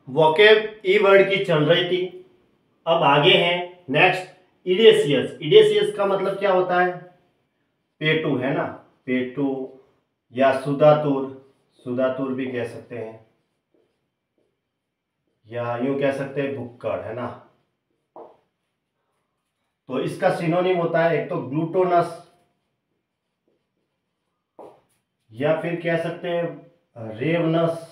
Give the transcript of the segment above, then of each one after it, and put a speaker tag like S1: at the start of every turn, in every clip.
S1: Vocab ई word की चल रही थी। अब आगे हैं नेक्स्ट इडेशियस। इडेशियस का मतलब क्या होता है? पेटू है ना, पेटू या सुदातुर, सुदातुर भी कह सकते हैं, या यूं कह सकते हैं भुक्कड़, है ना। तो इसका सिनोनिम होता है एक तो ग्लूटोनस, या फिर कह सकते हैं रेवनस,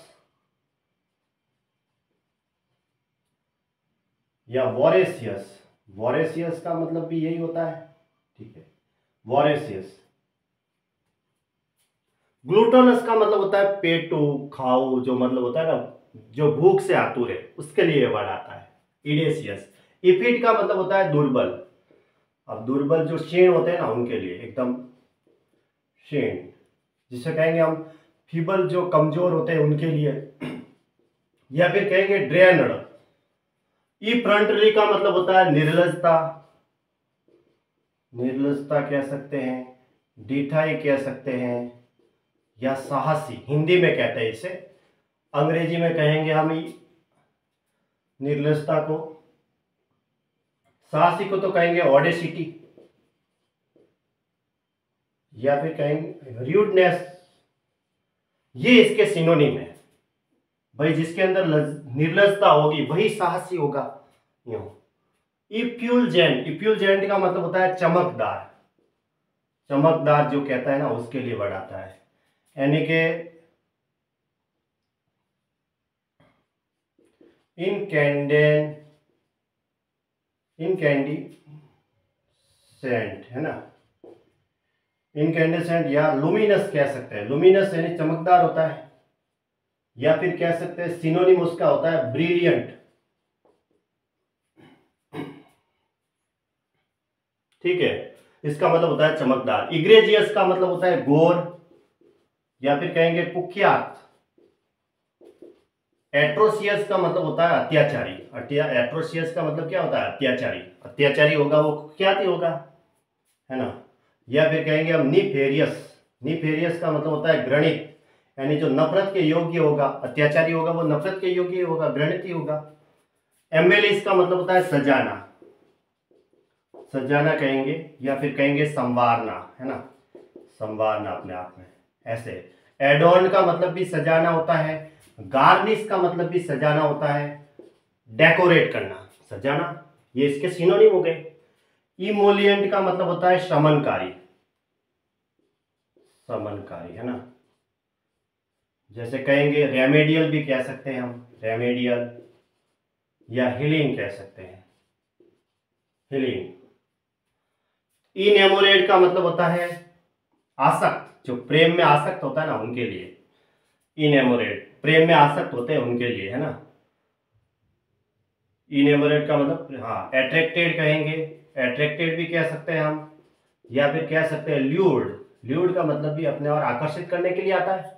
S1: या वॉरेसियस। वॉरेसियस का मतलब भी यही होता है, ठीक है, वॉरेसियस। ग्लूटोनस का मतलब होता है पेटू, खाऊ, जो मतलब होता है ना जो भूख से आतुर है, उसके लिए वर्ड आता है इडेशियस। इफिड का मतलब होता है दुर्बल। अब दुर्बल जो क्षीण होते हैं ना उनके लिए, एकदम क्षीण, जिसे कहेंगे हम फीबल, जो कमजोर होते हैं उनके लिए, या फिर कहेंगे ड्रेनड। ई फ्रंटली का मतलब होता है निर्लजता, निर्लजता कह सकते हैं, डिठाई कह सकते हैं, या साहसी, हिंदी में कहते हैं इसे, अंग्रेजी में कहेंगे हम निर्लजता को, साहसी को तो कहेंगे ऑडेसिटी, या फिर कहेंगे र्यूडनेस। ये इसके सिनोनिम है भाई, जिसके अंदर निर्लजता होगी वही साहसी होगा। यूं इफ्यूलजेंट, इफ्यूलजेंट का मतलब होता है चमकदार, चमकदार जो कहता है ना उसके लिए वर्ड आता है, यानी कि इनकैंडेंट, इनकैंडिसेंट, है ना, इनकैंडेसेंट, या लुमिनस कह सकते हैं। लुमिनस यानी चमकदार होता है, या फिर कह सकते हैं सिनोनिम उसका होता है ब्रिलियंट, ठीक है। इसका मतलब होता है चमकदार। इग्रेजियस का मतलब होता है गोर, या फिर कहेंगे कुख्यात। एट्रोसियस का मतलब होता है अत्याचारी। एट्रोसियस का मतलब क्या होता है? अत्याचारी। अत्याचारी होगा वो कुख्यात ही होगा, है ना। या फिर कहेंगे हम निफेरियस। निफेरियस का मतलब होता है घृणित, यानी जो नफरत के योग्य होगा, अत्याचारी होगा वो नफरत के योग्य होगा, घृणित ही होगा। एम्बेलिश का मतलब होता है सजाना, सजाना कहेंगे, या फिर कहेंगे संवारना, है ना, संवारना अपने आप में ऐसे। एडोर्न का मतलब भी सजाना होता है, गार्निश का मतलब भी सजाना होता है, डेकोरेट करना, सजाना, ये इसके सिनोनिम हो गए। इमोलिएंट का मतलब होता है शमनकारी, शमनकारी, है ना। जैसे कहेंगे रेमेडियल भी कह सकते हैं हम, रेमेडियल, या हीलिंग कह सकते हैं, हीलिंग। इनेमोरेट का मतलब होता है आसक्त, जो प्रेम में आसक्त होता है ना उनके लिए, इनेमोरेट, प्रेम में आसक्त होते हैं उनके लिए, है ना। इनेमोरेट का मतलब हाँ एट्रैक्टेड कहेंगे, एट्रैक्टेड भी कह सकते हैं हम, या फिर कह सकते हैं ल्यूर्ड। ल्यूर्ड का मतलब भी अपने और आकर्षित करने के लिए आता है।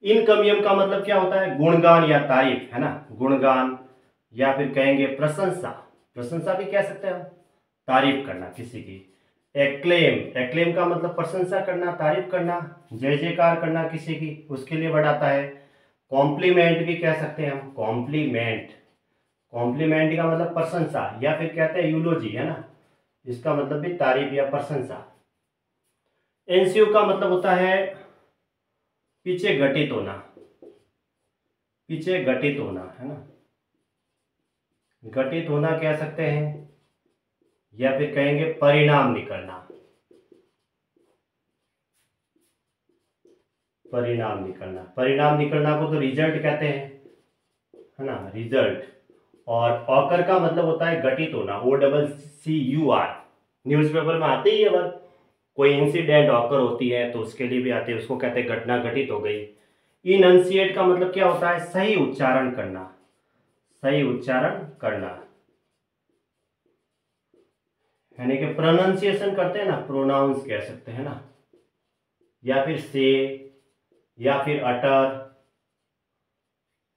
S1: इनकमियम का मतलब क्या होता है? गुणगान या तारीफ, है ना, गुणगान, या फिर कहेंगे प्रशंसा, प्रशंसा भी कह सकते हैं हम, तारीफ करना किसी की। एक्लेम, एक्लेम का मतलब प्रशंसा करना, तारीफ करना, जय जयकार करना किसी की, उसके लिए वर्ड आता है। कॉम्प्लीमेंट भी कह सकते हैं हम, कॉम्प्लीमेंट, कॉम्प्लीमेंट का मतलब प्रशंसा, या फिर कहते हैं यूलोजी, है ना, इसका मतलब भी तारीफ या प्रशंसा। एनसीयू का मतलब होता है पीछे घटित होना, पीछे घटित होना, है ना, घटित होना कह सकते हैं, या फिर कहेंगे परिणाम निकलना, परिणाम निकलना, परिणाम निकलना को तो रिजल्ट कहते हैं, है ना, रिजल्ट। और ऑकर का मतलब होता है घटित होना, OCCUR, न्यूज़पेपर में आते ही है बात, कोई इंसिडेंट ऑकर होती है तो उसके लिए भी आते हैं, उसको कहते हैं घटना घटित हो गई। इनंसिएट का मतलब क्या होता है? सही उच्चारण करना, सही उच्चारण करना, यानी कि प्रोनाउंसिएशन करते हैं ना, प्रोनाउंस कह सकते हैं ना, या फिर से, या फिर अटर,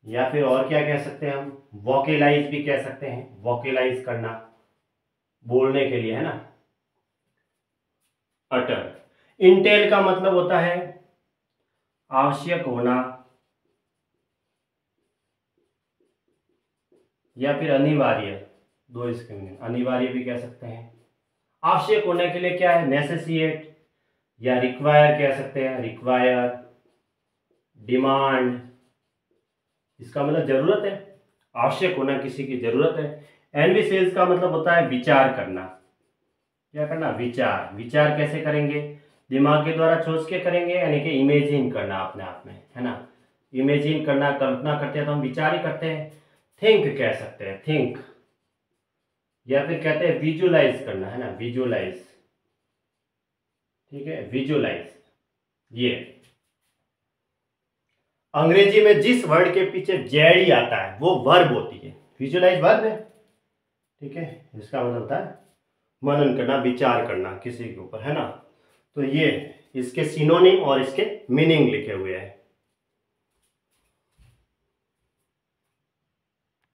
S1: या फिर और क्या कह सकते हैं हम? वोकेलाइज भी कह सकते हैं, वोकेलाइज करना, बोलने के लिए, है ना, अटर। इंटेल का मतलब होता है आवश्यक होना, या फिर अनिवार्य, दो इसके मीनिंग, अनिवार्य भी कह सकते हैं। आवश्यक होने के लिए क्या है, नेसेसिएट, या रिक्वायर कह सकते हैं, रिक्वायर, डिमांड, इसका मतलब जरूरत है, आवश्यक होना किसी की जरूरत है। एनविसेज का मतलब होता है विचार करना, क्या करना, विचार। विचार कैसे करेंगे, दिमाग के द्वारा सोच के करेंगे, यानी कि इमेजिन करना अपने आप में, है ना, इमेजिन करना, कल्पना करते हैं तो हम विचार ही करते हैं। थिंक कह सकते हैं, थिंक, या फिर कहते हैं विजुलाइज करना, है ना, विजुलाइज, ठीक है, विजुलाइज। ये अंग्रेजी में जिस वर्ड के पीछे जेडी आता है वो वर्ब होती है, विजुलाइज वर्ब है, ठीक है, इसका मतलब होता है मनन करना, विचार करना किसी के ऊपर, है ना। तो ये इसके सिनोनिम और इसके मीनिंग लिखे हुए हैं।